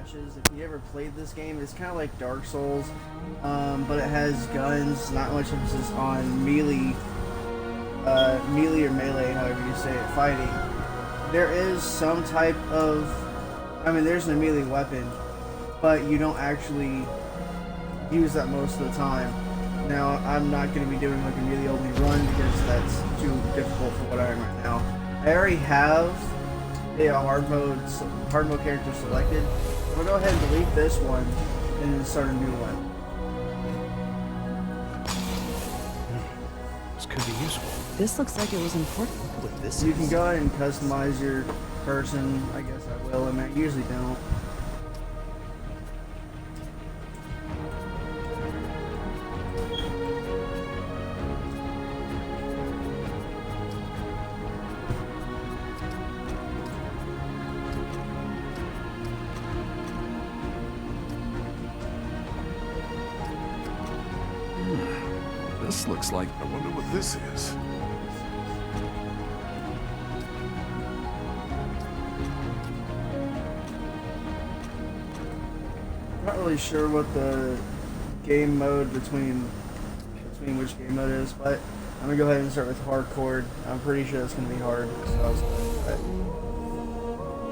matches. If you ever played this game, it's kind of like Dark Souls, but it has guns. Not much emphasis on melee or melee, however you say it, fighting. There is some type of, I mean, there's an melee weapon, but you don't actually use that most of the time. Now, I'm not going to be doing like a melee only run because that's too difficult for what I am right now. I already have a hard mode character selected. I'm gonna go ahead and delete this one and then start a new one. This could be useful. This looks like it was important. What this You is? can go ahead and customize your person. I guess I will. I mean, I usually don't. This looks like. I wonder what this is. Not really sure what the game mode between which game mode is, but I'm gonna go ahead and start with hardcore. I'm pretty sure it's gonna be hard. So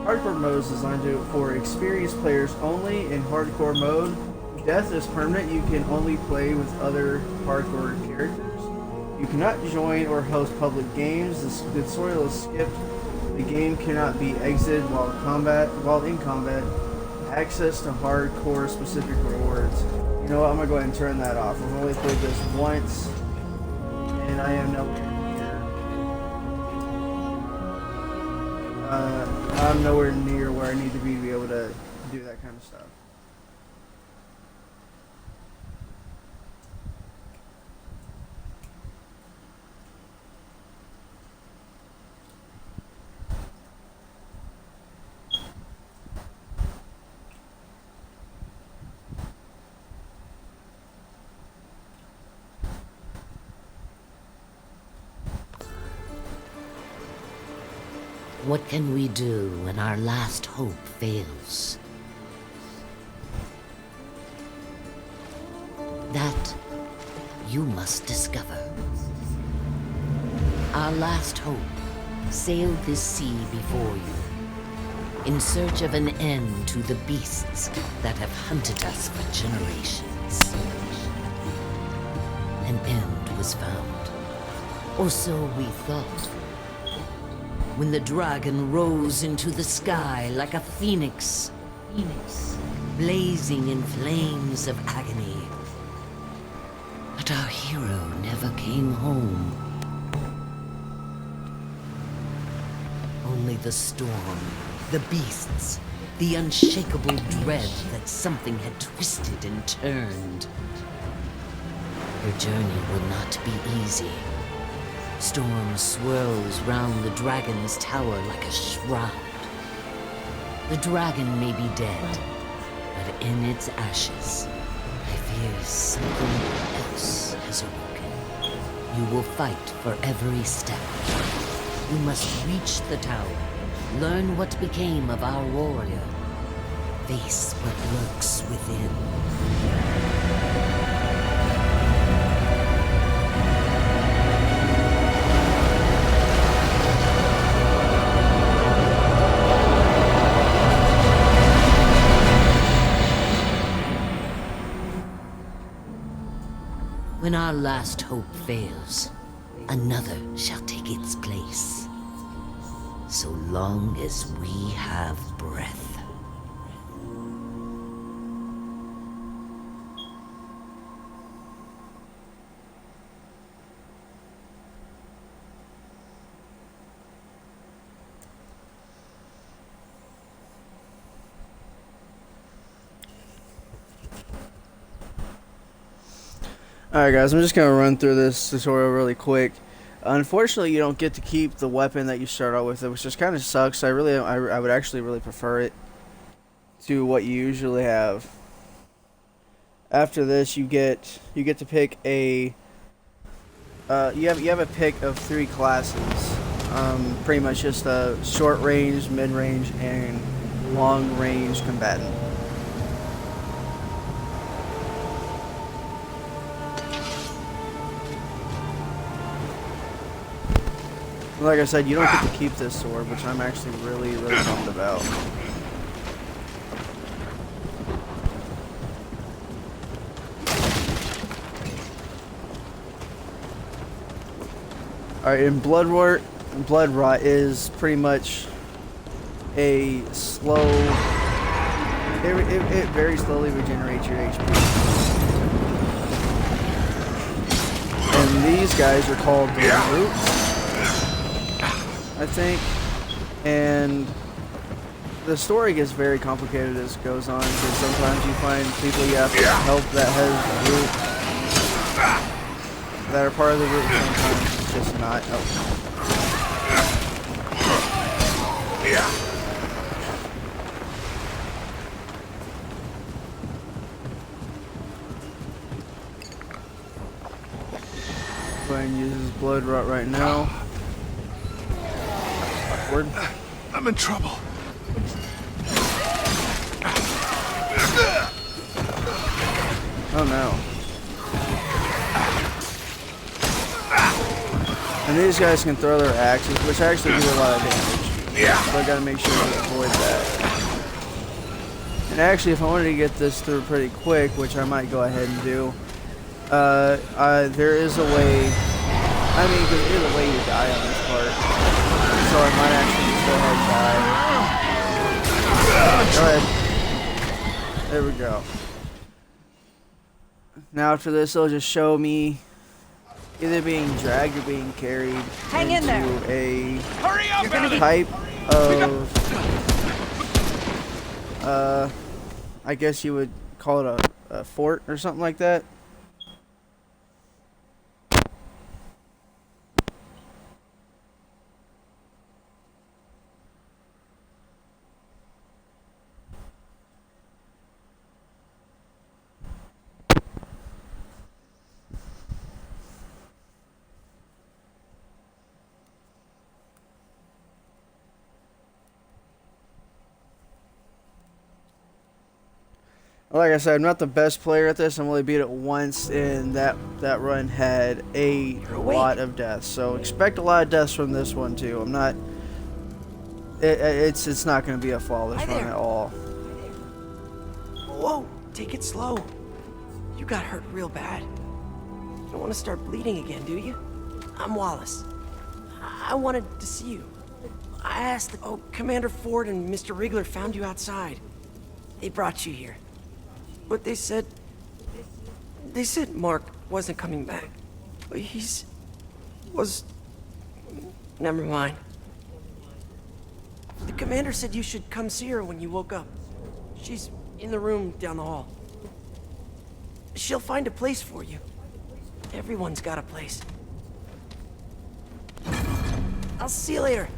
hardcore mode is designed for experienced players only. In hardcore mode, death is permanent. You can only play with other hardcore characters. You cannot join or host public games. The tutorial is skipped. The game cannot be exited while in combat. Access to hardcore specific rewards. You know what? I'm gonna go ahead and turn that off. I've only played this once, and I am nowhere near. I'm nowhere near where I need to be able to do that kind of stuff. What can we do when our last hope fails? That you must discover. Our last hope sailed this sea before you, in search of an end to the beasts that have hunted us for generations. An end was found, or so we thought. When the dragon rose into the sky like a phoenix, blazing in flames of agony. But our hero never came home. Only the storm, the beasts, the unshakable dread that something had twisted and turned. Her journey will not be easy. Storm swirls round the dragon's tower like a shroud. The dragon may be dead, but in its ashes, I fear something else has awoken. You will fight for every step. You must reach the tower, learn what became of our warrior, face what lurks within. When our last hope fails, another shall take its place. So long as we have breath. Alright guys, I'm just going to run through this tutorial really quick. Unfortunately, you don't get to keep the weapon that you start out with, which just kind of sucks. I would actually really prefer it to what you usually have. After this, you get to pick a you have a pick of 3 classes. Pretty much just a short range, mid range, and long range combatant. Like I said, you don't get to keep this sword, which I'm actually really, really bummed about. Alright, and blood rot is pretty much a slow... It very slowly regenerates your HP. And these guys are called the roots, I think. And the story gets very complicated as it goes on, because sometimes you find people you have to help that has root, that are part of the root, sometimes it's just not. Oh. Go ahead and use his blood rot right now. Awkward. I'm in trouble. Oh no. And these guys can throw their axes, which actually do a lot of damage. So I gotta make sure to avoid that. And actually, if I wanted to get this through pretty quick, which I might go ahead and do, there is a way. I mean, because there's a way you die on this part. So I might actually just go ahead and die. Go ahead. There we go. Now after this, it'll just show me either being dragged or being carried into a type of, I guess you would call it a fort or something like that. Like I said, I'm not the best player at this. I'm only beat it once, and that run had a lot of deaths. So expect a lot of deaths from this one too. I'm not. It's not going to be a flawless run at all. Whoa, take it slow. You got hurt real bad. You don't want to start bleeding again, do you? I'm Wallace. I wanted to see you. I asked. Oh, Commander Ford and Mr. Wriggler found you outside. They brought you here. But they said Mark wasn't coming back. But never mind. The commander said you should come see her when you woke up. She's in the room down the hall. She'll find a place for you. Everyone's got a place. I'll see you later.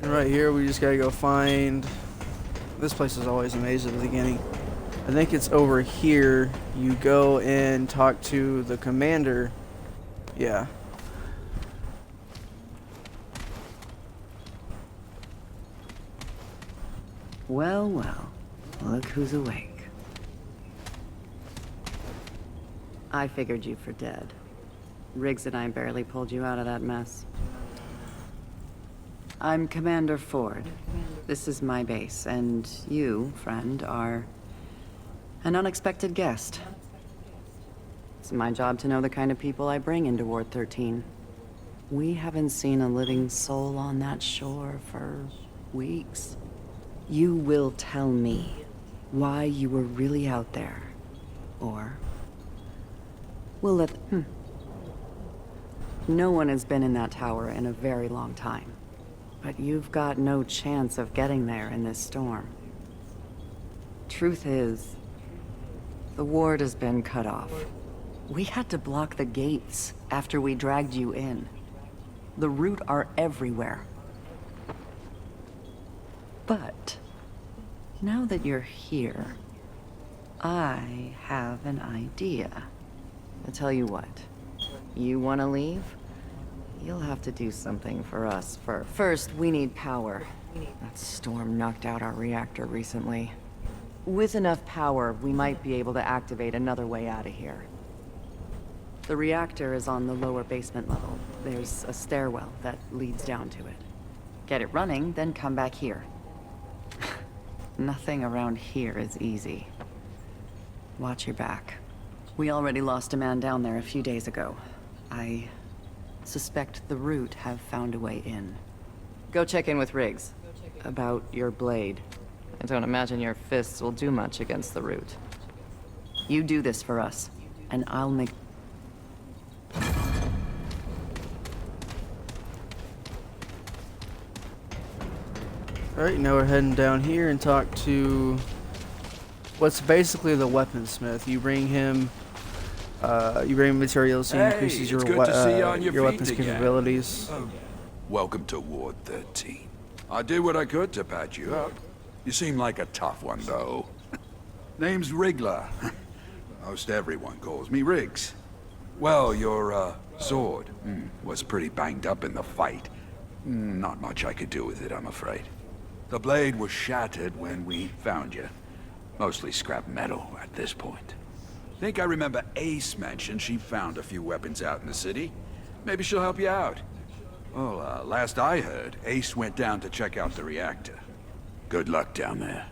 And right here, we just gotta go find. This place is always amazing at the beginning. I think it's over here. You go and talk to the commander. Yeah. Well, well. Look who's awake. I figured you for dead. Riggs and I barely pulled you out of that mess. I'm Commander Ford. This is my base, and you, friend, are an unexpected guest. It's my job to know the kind of people I bring into Ward 13. We haven't seen a living soul on that shore for weeks. You will tell me why you were really out there. Or we'll let... No one has been in that tower in a very long time. But you've got no chance of getting there in this storm. Truth is, the ward has been cut off. We had to block the gates after we dragged you in. The root are everywhere. But now that you're here, I have an idea. I'll tell you what. You want to leave? You'll have to do something for us first. We need power. That storm knocked out our reactor recently. With enough power, we might be able to activate another way out of here. The reactor is on the lower basement level. There's a stairwell that leads down to it. Get it running, then come back here. Nothing around here is easy. Watch your back. We already lost a man down there a few days ago. I suspect the Root have found a way in. Go check in with Riggs about your blade. I don't imagine your fists will do much against the Root. You do this for us, and I'll make... Alright, now we're heading down here and talk to what's basically the weaponsmith. You bring him materials, he increases your, your weapons capabilities. Welcome to Ward 13. I did what I could to patch you up. You seem like a tough one, though. Name's Wriggler. Most everyone calls me Riggs. Well, your, sword was pretty banged up in the fight. Not much I could do with it, I'm afraid. The blade was shattered when we found you. Mostly scrap metal at this point. Think I remember Ace mentioned she found a few weapons out in the city. Maybe she'll help you out. Well, last I heard, Ace went down to check out the reactor. Good luck down there.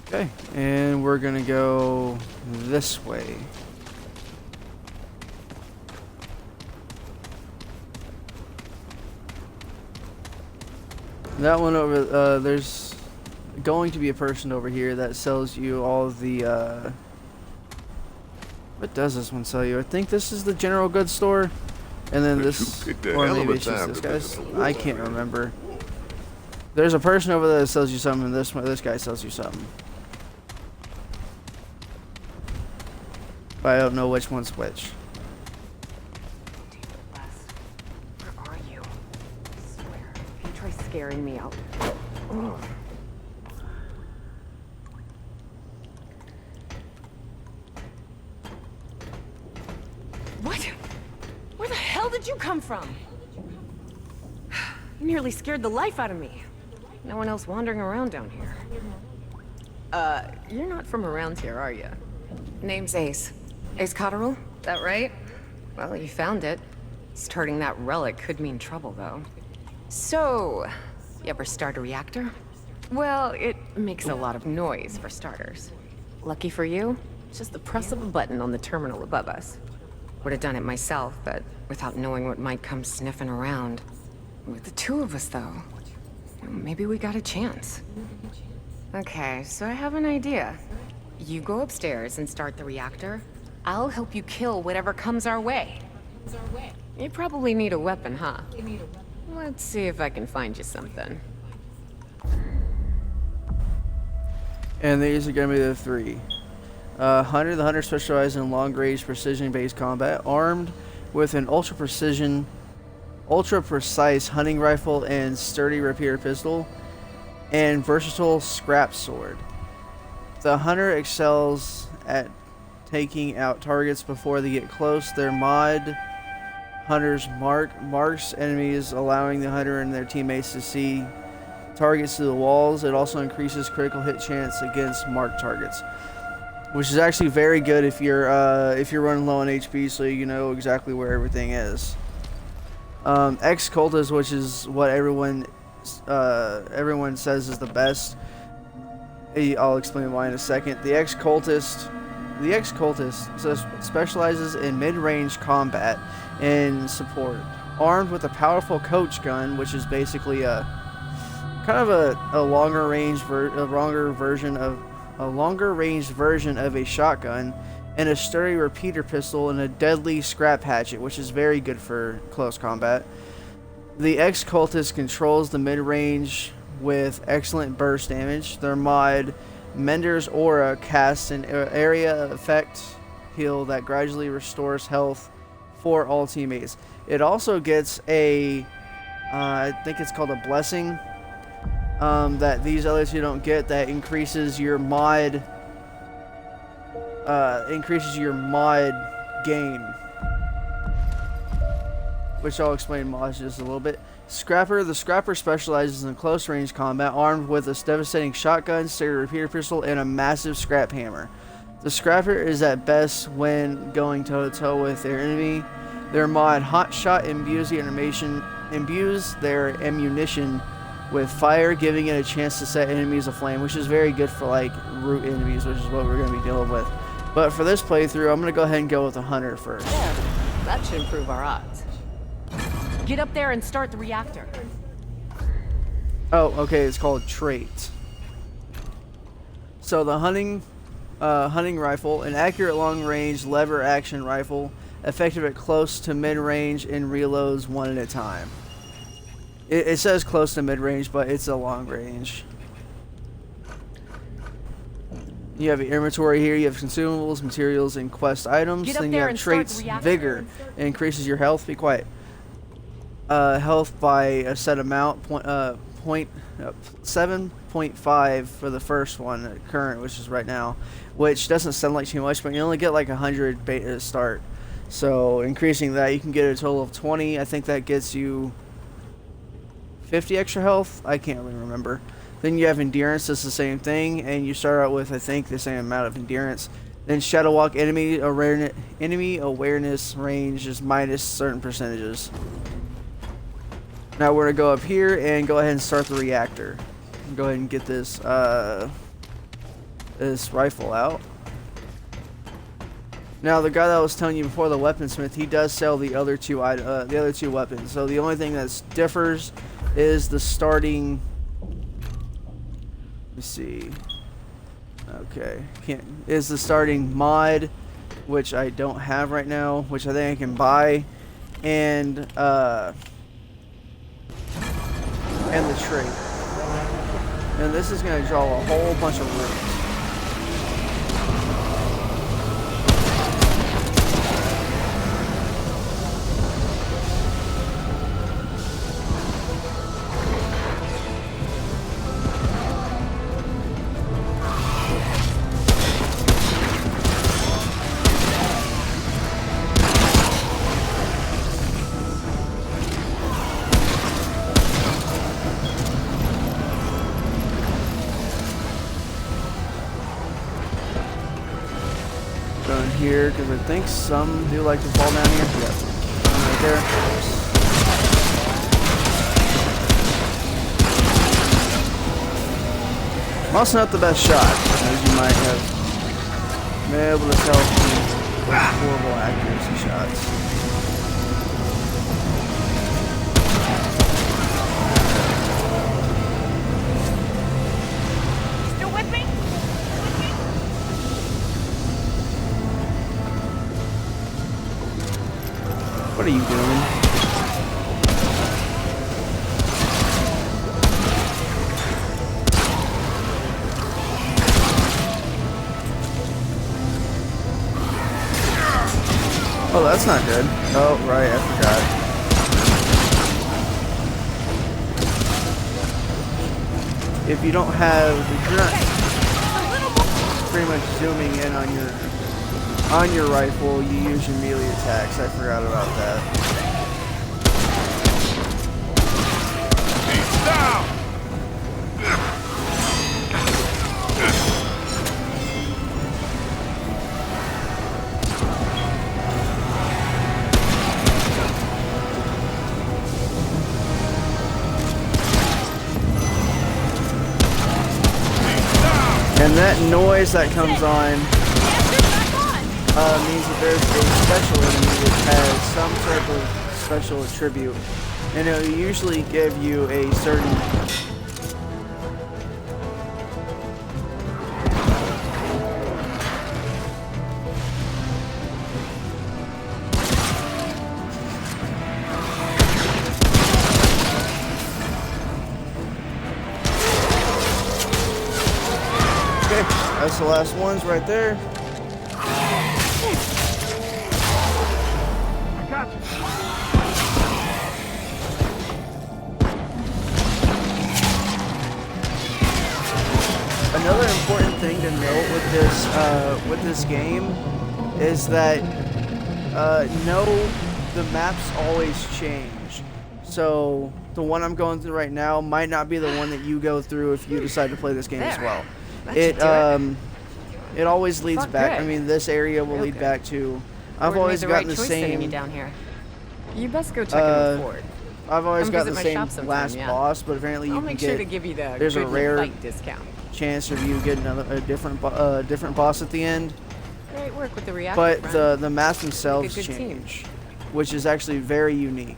Okay, and we're gonna go this way. That one over, there's going to be a person over here that sells you all of the, what does this one sell you? I think this is the general goods store. And then this, or maybe it's just this guy's, I can't remember. There's a person over there that sells you something, and this guy sells you something. But I don't know which one's which. Where are you? I swear, if you try scaring me out. What? Where the hell did you come from? You nearly scared the life out of me. No one else wandering around down here. You're not from around here, are you? Name's Ace. Ace Cotterill? That right? Well, you found it. Starting that relic could mean trouble, though. So, you ever start a reactor? Well, it makes a lot of noise, for starters. Lucky for you, it's just the press of a button on the terminal above us. Would have done it myself, but without knowing what might come sniffing around. With the two of us, though, maybe we got a chance. Okay, so I have an idea. You go upstairs and start the reactor. I'll help you kill whatever comes our way. You probably need a weapon, huh? Let's see if I can find you something. And these are going to be the three. Hunter. The Hunter specializes in long-range, precision-based combat, armed with an ultra-precise hunting rifle and sturdy repeater pistol, and versatile scrap sword. The Hunter excels at taking out targets before they get close. Their mod, Hunter's marks enemies, allowing the Hunter and their teammates to see targets through the walls. It also increases critical hit chance against marked targets, which is actually very good if you're running low on HP, so you know exactly where everything is. Ex-Cultist, which is what everyone says is the best. I'll explain why in a second. The ex-cultist specializes in mid-range combat and support, armed with a powerful coach gun, which is basically a kind of a longer range version of a shotgun, and a sturdy repeater pistol and a deadly scrap hatchet, which is very good for close combat. The ex-cultist controls the mid-range with excellent burst damage. Their mod, Mender's Aura, casts an area effect heal that gradually restores health for all teammates. It also gets a, I think it's called a blessing, that these other two don't get, that increases your mod gain, which I'll explain mods just a little bit. Scrapper. The Scrapper specializes in close range combat, armed with a devastating shotgun, sturdy repeater pistol, and a massive scrap hammer. The Scrapper is at best when going toe-to-toe with their enemy. Their mod Hot Shot imbues their ammunition with fire, giving it a chance to set enemies aflame, which is very good for like root enemies, which is what we're going to be dealing with. But for this playthrough, I'm going to go ahead and go with the Hunter first. There. That should improve our odds. Get up there and start the reactor. Oh, okay, it's called Trait. So the hunting rifle, an accurate long-range lever-action rifle, effective at close to mid-range and reloads one at a time. It says close to mid-range, but it's a long range. You have your inventory here. You have consumables, materials, and quest items. Get up then you there have and start traits, the reactor. vigor, it increases your health. Be quiet. Health by a set amount, 7.5 for the first one, current, which is right now, which doesn't sound like too much, but you only get like 100 beta start. So increasing that, you can get a total of 20. I think that gets you 50 extra health. I can't really remember. Then you have endurance, that's the same thing, and you start out with, I think, the same amount of endurance. Then Shadow Walk, enemy awareness range is minus certain percentages. Now we're gonna go up here and go ahead and start the reactor. Go ahead and get this this rifle out. Now the guy that I was telling you before, the weaponsmith, he does sell the other two weapons. So the only thing that differs is the starting. Let me see. Okay, is the starting mod, which I don't have right now, which I think I can buy, and the trait. And this is going to draw a whole bunch of rooms. Here, because I think some do like to fall down here. Yeah, right there. I'm also not the best shot, as you might have been able to tell from those horrible accuracy shots. Still with me? What are you doing? Oh, that's not good. Oh, right, I forgot. If you don't have, if you're not pretty much zooming in on your rifle, you use your melee attacks. I forgot about that. Down! And that noise that comes on means that there's a special enemy which has some sort of special attribute, and it will usually give you a certain that's the last ones right there. Another important thing to note with this game is that the maps always change. So the one I'm going through right now might not be the one that you go through if you decide to play this game as well. It always leads Fuck back. good. I mean, this area will Real lead good. back to. I've Ford always made the gotten right the choice sending you same. down here. You best go check in with Ford. I've always Come got visit the my same shop sometime, last yeah. boss, but apparently you I'll can make get. sure to give you the there's a good rare fight discount. chance of you getting a different different boss at the end. Great work with the reactor, But friend. the maps themselves good team. change, which is actually very unique.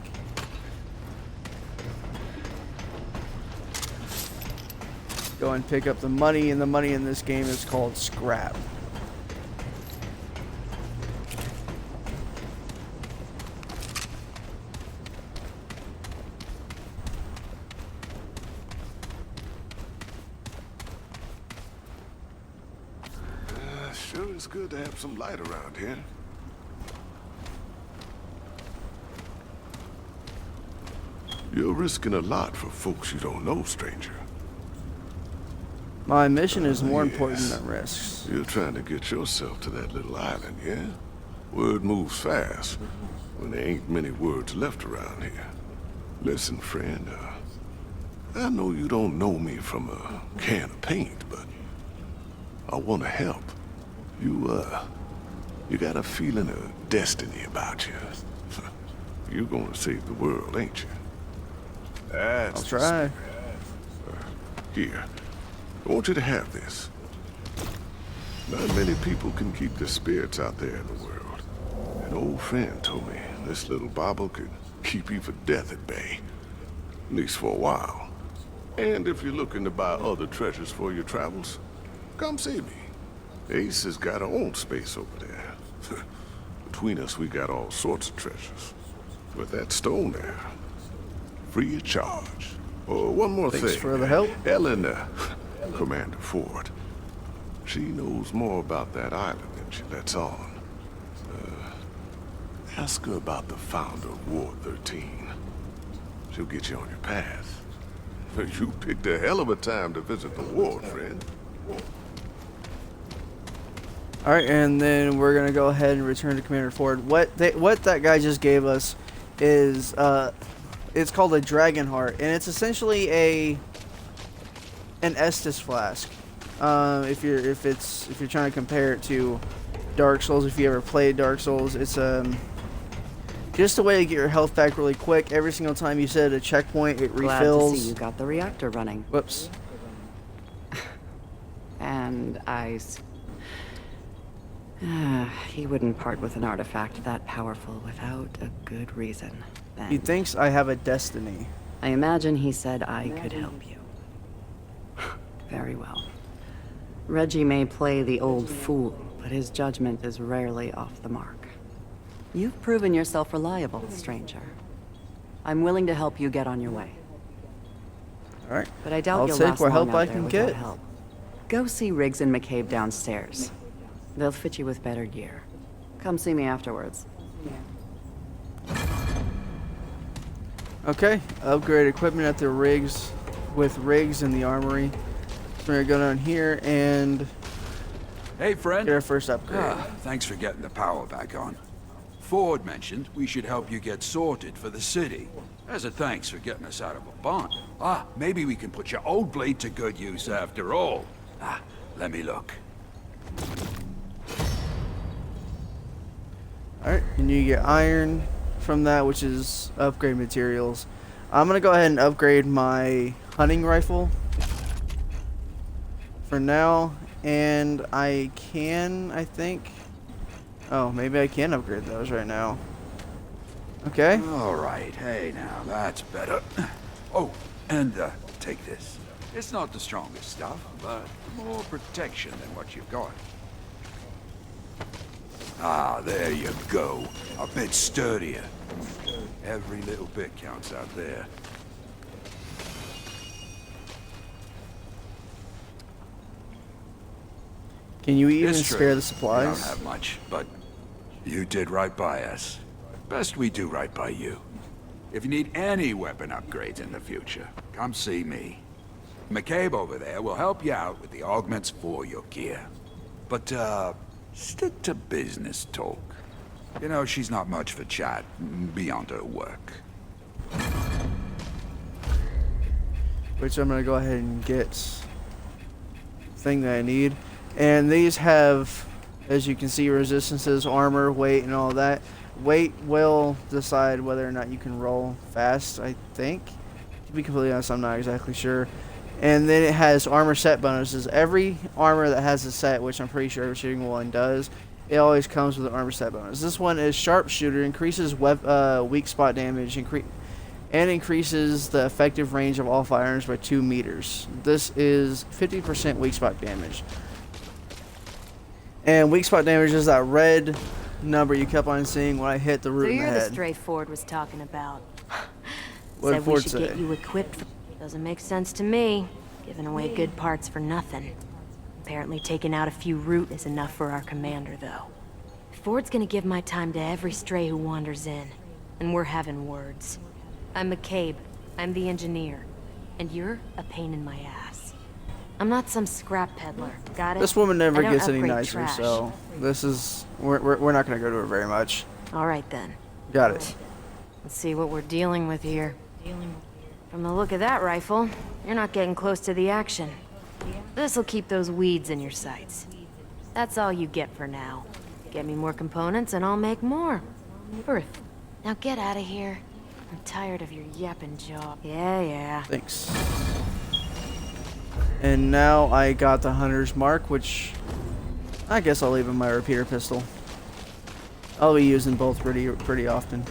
Go and pick up the money, and the money in this game is called scrap. Sure is good to have some light around here. You're risking a lot for folks you don't know, stranger. My mission is more Yes. important than risks. You're trying to get yourself to that little island, yeah? Word moves fast when there ain't many words left around here. Listen, friend, I know you don't know me from a can of paint, but I want to help. You got a feeling of destiny about you. You're gonna save the world, ain't you? That's I'll the try. spirit. Here, I want you to have this. Not many people can keep the spirits out there in the world. An old friend told me this little bauble could keep you for death at bay. At least for a while. And if you're looking to buy other treasures for your travels, come see me. Ace has got her own space over there. Between us, we got all sorts of treasures. With that stone there, free of charge. Oh, one more Thanks thing. for the help. Ellen, Commander Ford, she knows more about that island than she lets on. Ask her about the founder of Ward 13. She'll get you on your path. You picked a hell of a time to visit the ward, friend. All right, and then we're gonna go ahead and return to Commander Ford. What that guy just gave us is it's called a dragon heart, and it's essentially an Estus flask. If you're trying to compare it to Dark Souls, if you ever played Dark Souls, it's just a way to get your health back really quick. Every single time you set a checkpoint, it Glad refills. to see you got the reactor running. Whoops. And ice. He wouldn't part with an artifact that powerful without a good reason. Then. He thinks I have a destiny. I imagine he said I could help you. Very well. Reggie may play the old fool, but his judgment is rarely off the mark. You've proven yourself reliable, stranger. I'm willing to help you get on your way. All right. But I doubt I'll you'll take last what long help out I there can without get. help. Go see Riggs and McCabe downstairs. They'll fit you with better gear. Come see me afterwards. Okay, upgrade equipment at the rigs with Riggs in the armory. So we're gonna go down here and Hey, friend. get our first upgrade. Thanks for getting the power back on. Ford mentioned we should help you get sorted for the city. As a thanks for getting us out of a bind. Maybe we can put your old blade to good use after all. Let me look. Alright, and you get iron from that, which is upgrade materials. I'm gonna go ahead and upgrade my hunting rifle for now, and I think. Oh, maybe I can upgrade those right now. Okay. All right, hey now, that's better. Oh, and take this. It's not the strongest stuff, but more protection than what you've got. There you go. A bit sturdier. Every little bit counts out there. Can you even It's true. spare the We supplies? don't have much, but you did right by us. Best we do right by you. If you need any weapon upgrades in the future, come see me. McCabe over there will help you out with the augments for your gear. But, stick to business talk. You know, she's not much for chat beyond her work. Which I'm gonna go ahead and get the thing that I need. And these have, as you can see, resistances, armor, weight, and all that. Weight will decide whether or not you can roll fast, I think. To be completely honest, I'm not exactly sure. And then it has armor set bonuses. Every armor that has a set, which I'm pretty sure every shooting one does, it always comes with an armor set bonus. This one is Sharpshooter, increases weak spot damage, and increases the effective range of all firearms by 2 meters. This is 50% weak spot damage. And weak spot damage is that red number you kept on seeing when I hit the root So in the you're the head. stray Ford was talking about. What did Said we Ford should say? get you equipped. Doesn't make sense to me. Giving away good parts for nothing. Apparently taking out a few root is enough for our commander, though. Ford's gonna give my time to every stray who wanders in. And we're having words. I'm McCabe. I'm the engineer. And you're a pain in my ass. I'm not some scrap peddler. Got it? This woman never I don't gets any upgrade nicer, trash. so this is we're not gonna go to her very much. All right then. Got it. Let's see what we're dealing with here. From the look of that rifle, you're not getting close to the action. This'll keep those weeds in your sights. That's all you get for now. Get me more components and I'll make more. Birth. Now get out of here. I'm tired of your yapping jaw. Yeah. Thanks. And now I got the hunter's mark, which I guess I'll leave in my repeater pistol. I'll be using both pretty often.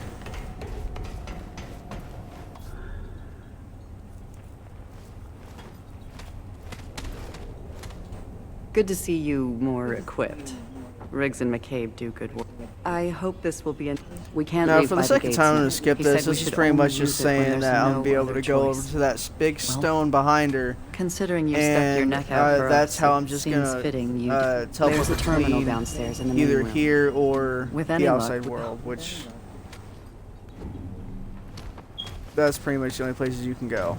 Good to see you more equipped. Riggs and McCabe do good work. I hope this will be we can't Now, leave for by the second gates time, I'm now. going to skip He this. said we This is should pretty only much just use it when saying there's that I'm no going to be able other to go over choice. to that big stone behind her. Considering you stuck your And neck out for that's us, how it I'm just seems going fitting you to teleport there's a terminal between downstairs in the main either room. here or With the any luck, outside world, which that's pretty much the only places you can go.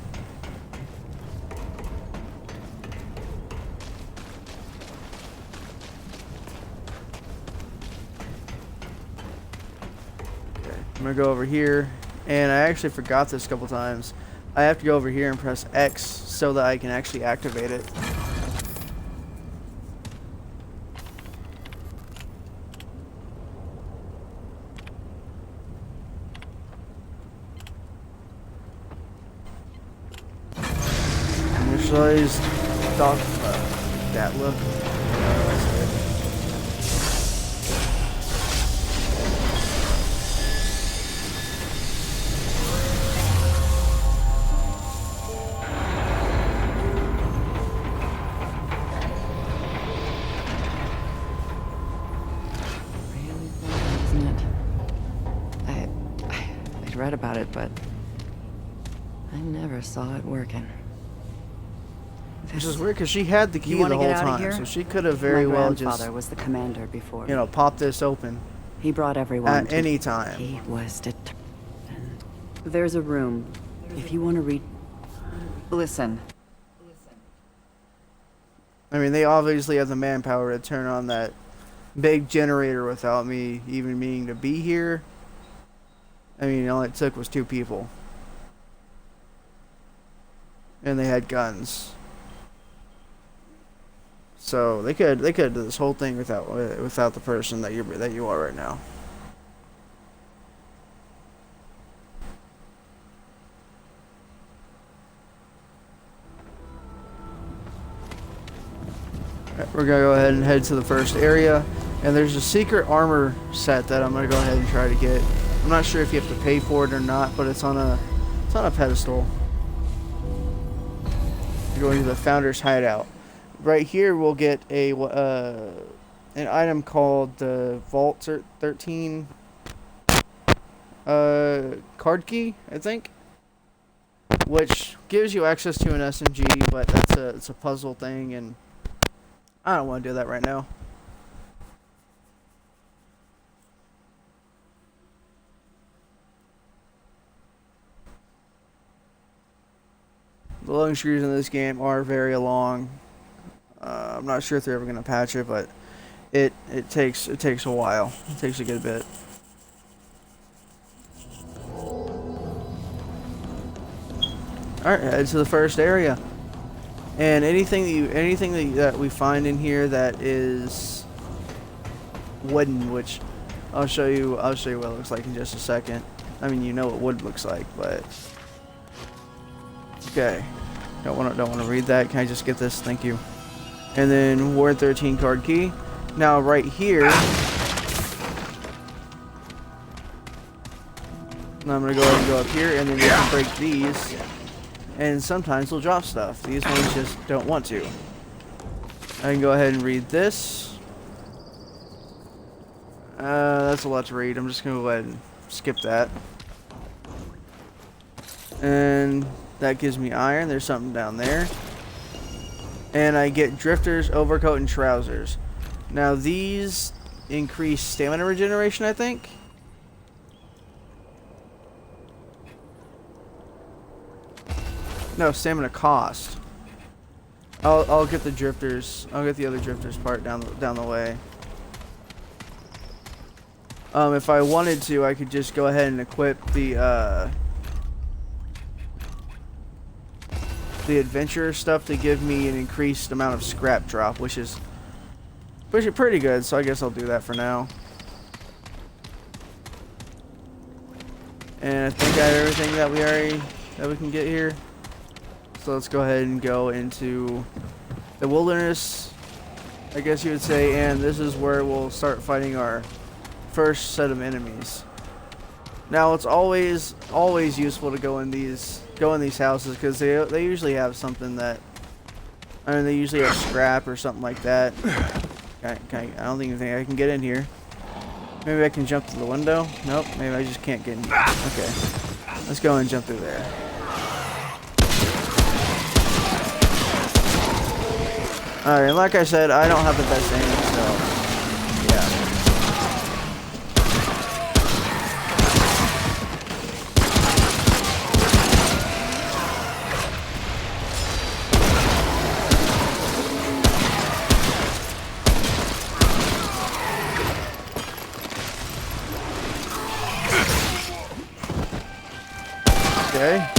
I'm gonna go over here, and I actually forgot this a couple times. I have to go over here and press X so that I can actually activate it. Initialized dog that look. Isn't it? I'd read about it, but I never saw it working. Which is weird because she had the key You the wanna whole get out of time, here? so she could have very My well grandfather just, was the commander before you know, me. popped this open He brought everyone at to any time. He was determined. There's a room. If you want to read... Listen. I mean, they obviously have the manpower to turn on that big generator without me even meaning to be here. I mean, all it took was 2 people. And they had guns. So they could do this whole thing without the person that you are right now. Alright, we're gonna go ahead and head to the first area, and there's a secret armor set that I'm gonna go ahead and try to get. I'm not sure if you have to pay for it or not, but it's on a pedestal. You're going to the Founder's Hideout. Right here, we'll get a an item called the Vault 13 card key, I think, which gives you access to an SMG, but it's a puzzle thing, and I don't want to do that right now. The loading screens in this game are very long. I'm not sure if they're ever going to patch it, but it takes a while. It takes a good bit. Alright, head to the first area. And anything that we find in here that is wooden, which I'll show you what it looks like in just a second. I mean, you know what wood looks like, but okay. Don't want to read that. Can I just get this? Thank you. And then Ward 13 card key. Now right here, I'm gonna go ahead and go up here, and then you can break these. And sometimes they'll drop stuff. These ones just don't want to. I can go ahead and read this. That's a lot to read. I'm just gonna go ahead and skip that. And that gives me iron. There's something down there. And I get drifters, overcoat, and trousers. Now these increase stamina regeneration, I think. No, stamina cost. I'll get the drifters. I'll get the other drifters part down the way. If I wanted to, I could just go ahead and equip the adventurer stuff to give me an increased amount of scrap drop, which is pretty good. So I guess I'll do that for now. And I think I have everything that we can get here. So let's go ahead and go into the wilderness, I guess you would say, and this is where we'll start fighting our first set of enemies. Now it's always useful to go in these houses because they usually have something that, I mean, they usually have scrap or something like that. I don't think I can get in here. Maybe I can jump through the window. Nope. Maybe I just can't get in here. Okay, let's go and jump through there. Alright, like I said, I don't have the best aim, so yeah. Okay.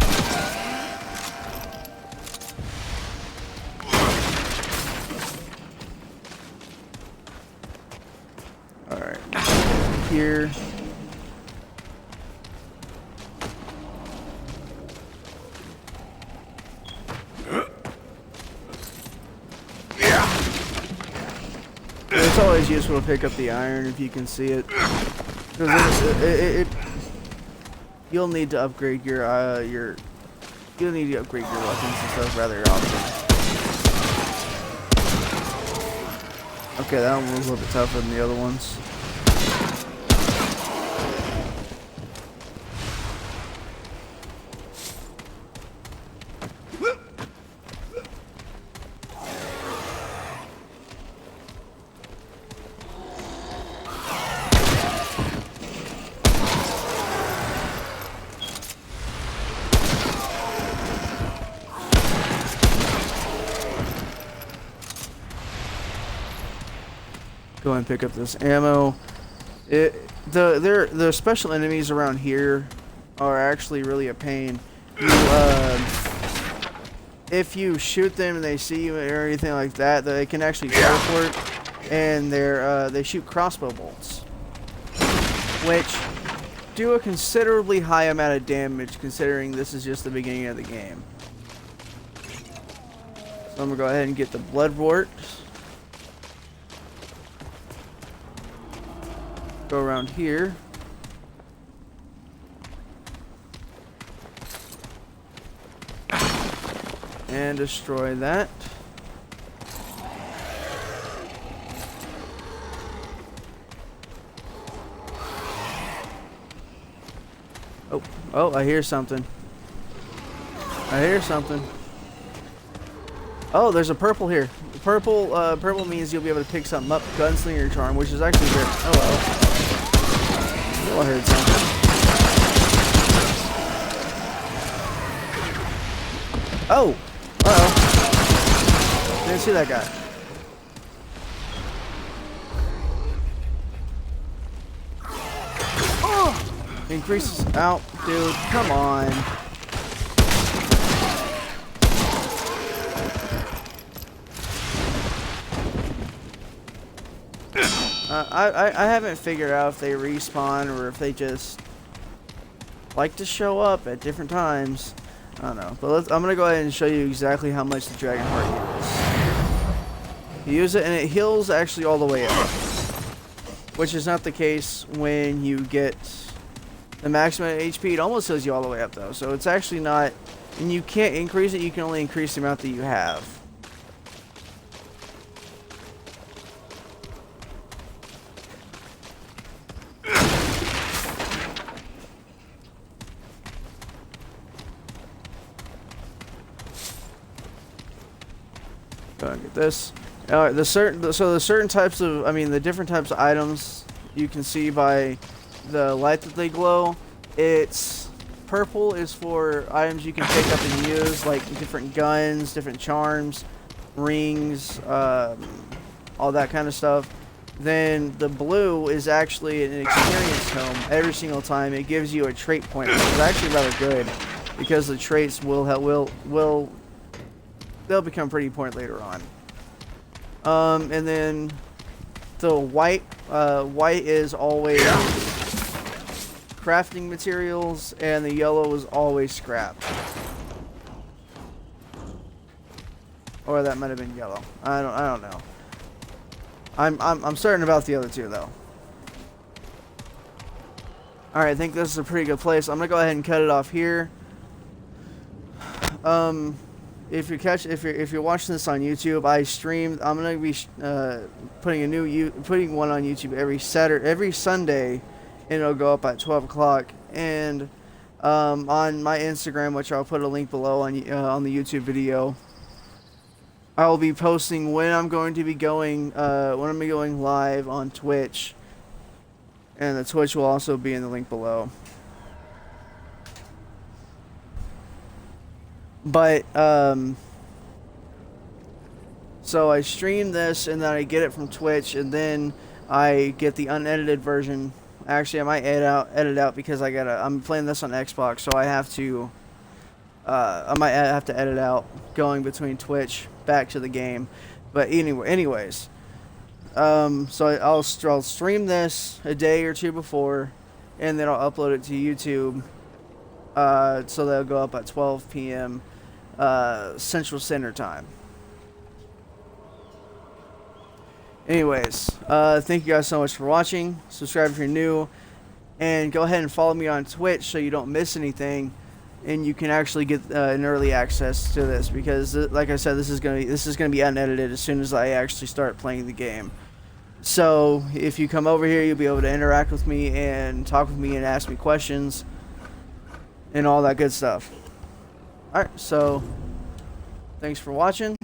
Here. It's always useful to pick up the iron if you can see it, because you'll need to upgrade your weapons and stuff rather often. Okay, that one was a little bit tougher than the other ones. Go and pick up this ammo. The special enemies around here are actually really a pain. If you shoot them and they see you or anything like that, they can actually teleport, and they shoot crossbow bolts, which do a considerably high amount of damage considering this is just the beginning of the game. So I'm gonna go ahead and get the bloodwort. Go around here. And destroy that. Oh, I hear something. Oh, there's a purple here. Purple means you'll be able to pick something up. Gunslinger charm, which is actually very... Oh, well. I heard something. Oh! Uh-oh. Didn't see that guy. Oh! Increases out, dude. Come on. I haven't figured out if they respawn or if they just like to show up at different times. I don't know. But I'm going to go ahead and show you exactly how much the Dragon Heart heals. You use it and it heals actually all the way up. Which is not the case when you get the maximum HP. It almost heals you all the way up though. So it's actually not... And you can't increase it. You can only increase the amount that you have. Go and get this. The certain types of, the different types of items you can see by the light that they glow. It's purple is for items you can pick up and use, like different guns, different charms, rings, all that kind of stuff. Then the blue is actually an experience tome. Every single time it gives you a trait point, which is actually rather good because the traits they'll become pretty important later on. And then the white is always crafting materials, and the yellow is always scrap. Or that might have been yellow. I don't know. I'm certain about the other two though. All right, I think this is a pretty good place. I'm gonna go ahead and cut it off here. If you're watching this on YouTube, I streamed. I'm gonna be putting one on YouTube every Sunday, and it'll go up at 12 o'clock. And on my Instagram, which I'll put a link below on the YouTube video, I will be posting when I'm going to be going live on Twitch, and the Twitch will also be in the link below. But, so I stream this, and then I get it from Twitch, and then I get the unedited version. Actually, I might edit out because I'm playing this on Xbox, so I have to, I might have to edit out going between Twitch back to the game. But anyways, so I'll stream this a day or two before, and then I'll upload it to YouTube. So they'll go up at 12 p.m. Central Standard Time. Anyways, thank you guys so much for watching. Subscribe if you're new, and go ahead and follow me on Twitch so you don't miss anything, and you can actually get an early access to this because, like I said, this is gonna be unedited as soon as I actually start playing the game. So if you come over here, you'll be able to interact with me and talk with me and ask me questions and all that good stuff. Alright, so thanks for watching.